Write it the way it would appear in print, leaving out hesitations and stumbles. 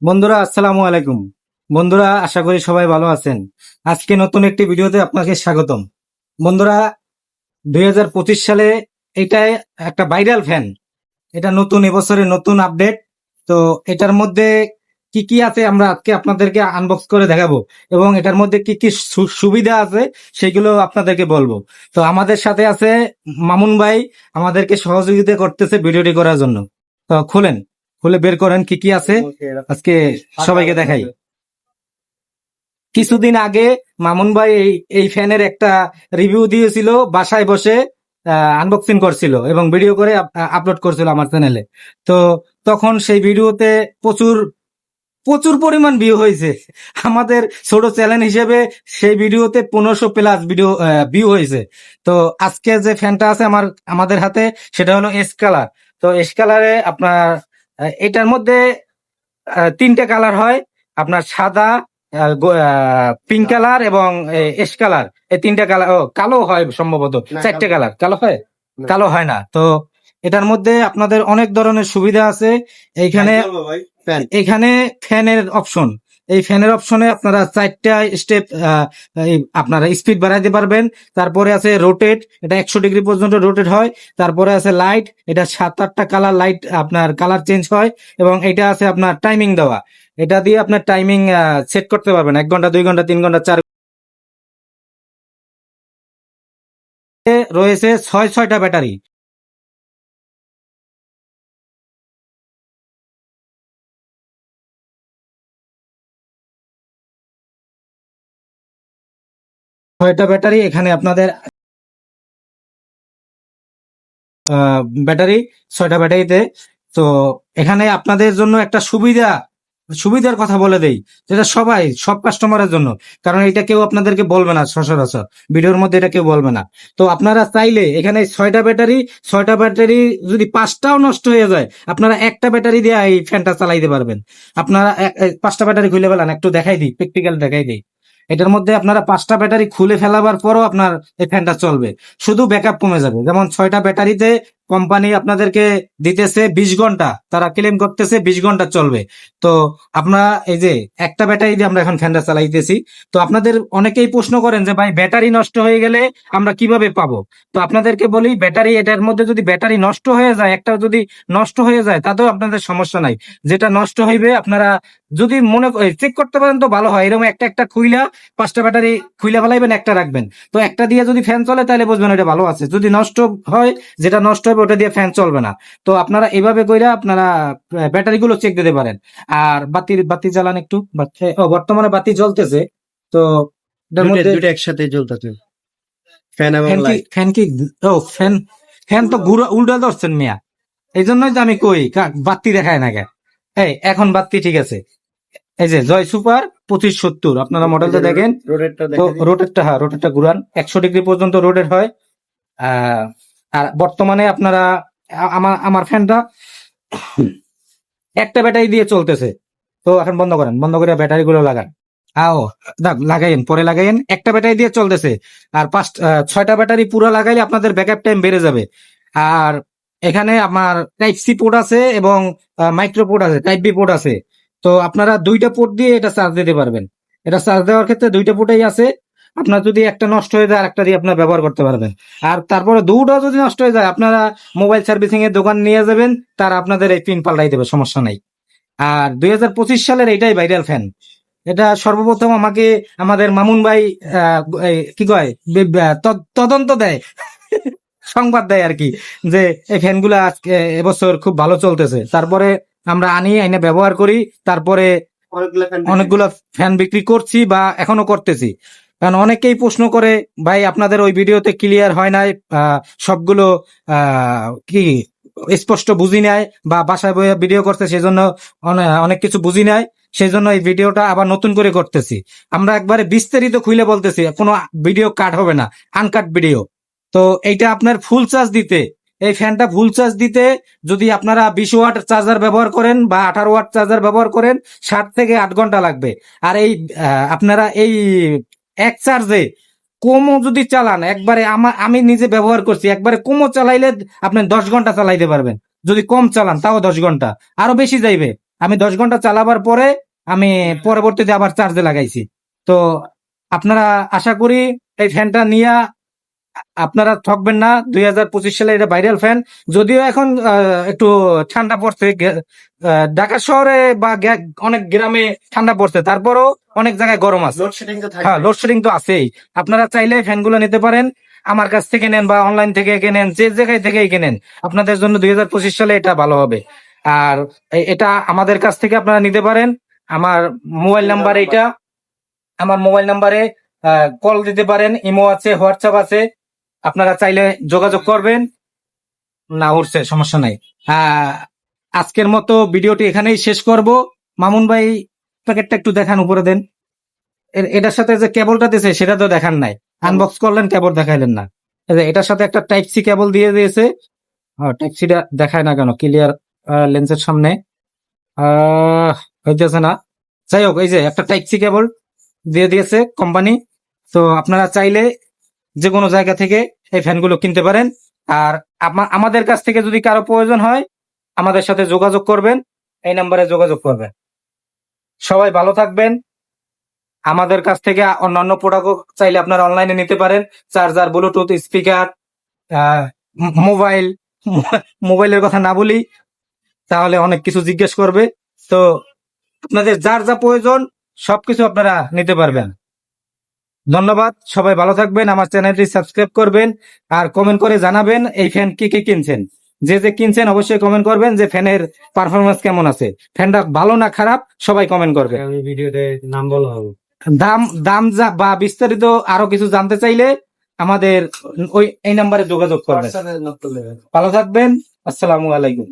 বন্ধুরা আসসালামু আলাইকুম। বন্ধুরা আশা করি সবাই ভালো আছেন। আজকে নতুন একটি ভিডিওতে আপনাকে স্বাগতম। বন্ধুরা 2025 সালে এটাই একটা ভাইরাল ফ্যান। এটা নতুন এবছরের নতুন আপডেট। তো এটার মধ্যে কি কি আছে আমরা আজকে আপনাদেরকে আনবক্স করে দেখাবো এবং এটার মধ্যে কি কি সুবিধা আছে সেগুলো আপনাদেরকে বলবো। তো আমাদের সাথে আছে মামুন ভাই, আমাদেরকে সহযোগিতা করতেছে ভিডিওটি করার জন্য। তো খুলে বের করেন কি কি আছে আজকে সবাইকে দেখাই। কিছুদিন আগে মামুন ভাই এই ফ্যানের একটা রিভিউ দিয়েছিল, বাসায় বসে আনবক্সিং করছিল এবং ভিডিও করে আপলোড করছিল আমার চ্যানেলে। তো তখন সেই ভিডিওতে প্রচুর প্রচুর পরিমাণ ভিউ হয়েছে। আমাদের ছোট চ্যানেল হিসেবে সেই ভিডিওতে 1500+ ভিউ হয়েছে। তো আজকে যে ফ্যানটা আছে আমাদের হাতে সেটা হলো এস কালার। তো এস কালারে আপনার এটার মধ্যে তিনটে কালার হয়, আপনার সাদা, পিঙ্ক কালার এবং এশ কালার। এই তিনটা কালার, কালো হয় সম্ভবত, চারটে কালার কালো হয়, কালো হয় না। তো এটার মধ্যে আপনাদের অনেক ধরনের সুবিধা আছে। এইখানে এখানে ফ্যানের অপশন, এই ফ্যানের অপশনে আপনারা 4টা স্টেপ আপনারা স্পিড বাড়াইতে পারবেন। তারপরে আছে রোটেট, এটা 100 ডিগ্রি পর্যন্ত রোটেট হয়। তারপরে আছে লাইট, এটা 7-8টা কালার লাইট আপনার কালার চেঞ্জ হয়। এবং এটা আছে আপনার টাইমিং দেওয়া, এটা দিয়ে আপনার টাইমিং সেট করতে পারবেন, 1 ঘন্টা, 2 ঘন্টা, 3 ঘন্টা, 4 রয়েছে 6টা ব্যাটারি। ছয়টা ব্যাটারি এখানে আপনাদের ব্যাটারি, 6টা ব্যাটারিতে। তো এখানে আপনাদের জন্য একটা সুবিধার কথা বলে দেই, যেটা সব কাস্টমারের জন্য, কারণ এটা কেউ আপনাদেরকে বলবে না সচরাচর, ভিডিওর মধ্যে এটা কেউ বলবে না। তো আপনারা চাইলে এখানে 6টা ব্যাটারি যদি 5টাও নষ্ট হয়ে যায়, আপনারা একটা ব্যাটারি দিয়ে এই ফ্যানটা চালাইতে পারবেন। আপনারা 5টা ব্যাটারি খুলে ফেলান, একটু দেখাই দিই, প্র্যাকটিক্যাল দেখাই দিই। এটার মধ্যে আপনারা 5টা ব্যাটারি খুলে ফেলাবার পরও আপনার এই ফ্যানটা চলবে, শুধু ব্যাকআপ কমে যাবে। যেমন 6টা ব্যাটারিতে কোম্পানি আপনাদেরকে দিতেছে 20 ঘন্টা, তারা ক্লেম করতেছে 20 ঘন্টা চলবে। তো আমরা এই যে একটা ব্যাটারি দিয়ে আমরা এখন ফ্যানটা চালাইতেছি। তো আপনাদের অনেকেই প্রশ্ন করেন যে ভাই ব্যাটারি নষ্ট হয়ে গেলে আমরা কিভাবে পাবো। তো আপনাদেরকে বলি, ব্যাটারি, এটার মধ্যে যদি ব্যাটারি নষ্ট হয়ে যায়, একটা যদি নষ্ট হয়ে যায় তাতেও আপনাদের সমস্যা নাই। যেটা নষ্ট হইবে আপনারা যদি মনে চেক করতে পারেন তো ভালো হয়। এরকম একটা একটা খুইলা 5টা ব্যাটারি খুইলা ফেলাইবেন, একটা রাখবেন। তো একটা দিয়ে যদি ফ্যান চলে তাহলে বুঝবেন এটা ভালো আছে। যদি নষ্ট হয়, যেটা নষ্ট হবে ওটা দিয়ে ফ্যান চলবে না। তো আপনারা এভাবে কইরা আপনারা ব্যাটারি গুলো চেক দিতে পারেন। আর বাতি জ্বালান একটু, বর্তমানে বাতি জ্বলতেছে। তো এটার মধ্যে দুটো একসাথে জ্বলতেছে, ফ্যান এবং ফ্যান কি লাইট। ফ্যান কি ও ফ্যান ফ্যান তো ঘুরা উল্টা ধরছেন মিয়া। এই জন্যই তো আমি কই বাতি দেখায় না কেন। এই এখন বাতি ঠিক আছে। এই যে জয় সুপার 2570, আপনারা মডেলটা দেখেন। রোডেরটা তো দেখে দিন। রোটেটটা ঘুরান, 100 ডিগ্রি পর্যন্ত রোটেট হয়। আহ, আর বর্তমানে আপনারা আমার ফ্যানটা একটা ব্যাটারি দিয়ে চলতেছে। তো এখন বন্ধ করেন, বন্ধ করে ব্যাটারি গুলো লাগান। লাগাইন, পরে লাগাইন। একটা ব্যাটারি দিয়ে চলতেছে। আর 6টা ব্যাটারি পুরো লাগাইলে আপনাদের ব্যাকআপ টাইম বেড়ে যাবে। আর এখানে আমার টাইপ সি পোর্ট আছে এবং মাইক্রো পোর্ট আছে, টাইপ বি পোর্ট আছে। তো আপনারা 2টা পোর্ট দিয়ে এটা চার্জ দিতে পারবেন। এটা চার্জ দেওয়ার ক্ষেত্রে 2টা পোর্টই আছে। আপনার যদি একটা নষ্ট হয়ে যায়, আরেকটা দিয়ে আপনার ব্যবহার করতে পারবেন। আর তারপরে দুটো যদি নষ্ট হয়ে যায়, আপনারা মোবাইল সার্ভিসিং এর দোকান নিয়ে যাবেন, তারা আপনাদের এই পিন পাল্টাই দেবে, সমস্যা নাই। আর 2025 সালের এটাই ভাইরাল ফ্যান। এটা সর্বপ্রথম আমাকে আমাদের মামুন ভাই কি কয়, তদন্ত দেয়, সংবাদ দেয় আর কি, যে এই ফ্যানগুলা আজকে এবছর খুব ভালো চলতেছে। তারপরে আমরা আইনে ব্যবহার করি। তারপরে অনেকগুলো ফ্যান বিক্রি করছি বা এখনো করতেছি। কারণ অনেকেই প্রশ্ন করে, ভাই আপনাদের ওই ভিডিওতে ক্লিয়ার হয় নাই, সবগুলো কি স্পষ্ট বুঝি নাই, বা বাসায় বইয়ে ভিডিও করতে সেজন্য অনেক কিছু বুঝি নাই, সেই জন্য এই ভিডিওটা আবার নতুন করে করতেছি। আমরা একবারে বিস্তারিত খুলে বলতেছি, কোনো ভিডিও কাট হবে না, আনকাট ভিডিও। তো এইটা আপনার ফুল চার্জ দিতে, এই ফ্যানটা ফুল চার্জ দিতে যদি আপনারা 20 ওয়াট চার্জার ব্যবহার করেন বা 18 ওয়াট চার্জার ব্যবহার করেন, 7 থেকে 8 ঘন্টা লাগবে। আর এই আপনারা এই এক চার্জে কমও যদি চালান, একবারে আমি নিজে ব্যবহার করছি, একবারে কমও চালাইলে আপনি 10 ঘন্টা চালাইতে পারবেন। যদি কম চালান তাও 10 ঘন্টা, আরো বেশি যাইবে। আমি 10 ঘন্টা চালাবার পরে আমি পরবর্তীতে আবার চার্জে লাগাইছি। তো আপনারা আশা করি এই ফ্যানটা নিয়ে আপনারা ঠকবেন না। 2025 সালে এটা ভাইরাল ফ্যান। যদিও এখন একটু ঠান্ডা পড়ছে, ঢাকা শহরে বা অনেক গ্রামে ঠান্ডা পড়ছে, তারপরও অনেক জায়গায় গরম আছে। লোডশেডিং তো হ্যাঁ, লোডশেডিং তো আছেই। আপনারা চাইলে ফ্যানগুলো নিতে পারেন, আমার কাছ থেকে নেন বা অনলাইন থেকে কেনেন, যে জায়গায় থেকেই কেনেন, আপনাদের জন্য 2025 সালে এটা ভালো হবে। আর এটা আমাদের কাছ থেকে আপনারা নিতে পারেন। আমার মোবাইল নাম্বার এইটা, আমার মোবাইল নাম্বারে কল দিতে পারেন, ইমো আছে, হোয়াটসঅ্যাপ আছে, আপনারা চাইলে যোগাযোগ করবেন। না উঠছে, সমস্যা নাই। আজকের মতো ভিডিওটি এখানেই শেষ করব। মামুন ভাই, প্যাকেটটা একটু দেখান, উপরে দেন। এটার সাথে যে কেবলটা দিয়েছে সেটা তো দেখান নাই, আনবক্স করলেন, কেবল দেখাইলেন না। এই যে এটার সাথে একটা টাইপ সি কেবল দিয়ে দিয়েছে। টাইপ সিটা দেখায় না কেন, ক্লিয়ার লেন্সের সামনে হইতেছে না। যাই হোক, এই যে একটা টাইপ সি কেবল দিয়ে দিয়েছে কোম্পানি। তো আপনারা চাইলে যে কোনো জায়গা থেকে এই ফ্যানগুলো কিনতে পারেন। আর আমাদের কাছ থেকে যদি কারো প্রয়োজন হয়, আমাদের সাথে যোগাযোগ করবেন, এই নাম্বারে যোগাযোগ করবেন। সবাই ভালো থাকবেন। আমাদের কাছ থেকে অন্যান্য প্রোডাক্টও চাইলে আপনারা অনলাইনে নিতে পারেন। চার্জার, ব্লুটুথ স্পিকার, মোবাইল, মোবাইলের কথা না বলি তাহলে অনেক কিছু জিজ্ঞেস করবে। তো আপনাদের যার যা প্রয়োজন সবকিছু আপনারা নিতে পারবেন। ধন্যবাদ, সবাই ভালো থাকবেন। আমার চ্যানেলটি সাবস্ক্রাইব করবেন আর কমেন্ট করে জানাবেন এই ফ্যান কি কি কিনছেন। যে যে কিনছেন অবশ্যই কমেন্ট করবেন যে ফ্যানের পারফরমেন্স কেমন আছে, ফ্যানটা ভালো না খারাপ, সবাই কমেন্ট করবে। আমি ভিডিওতে নাম বলা হবে। দাম দাম যা বা বিস্তারিত আরো কিছু জানতে চাইলে আমাদের এই নাম্বারে যোগাযোগ করবেন। হোয়াটসঅ্যাপে নক করলে হবে। ভালো থাকবেন, আসসালামু আলাইকুম।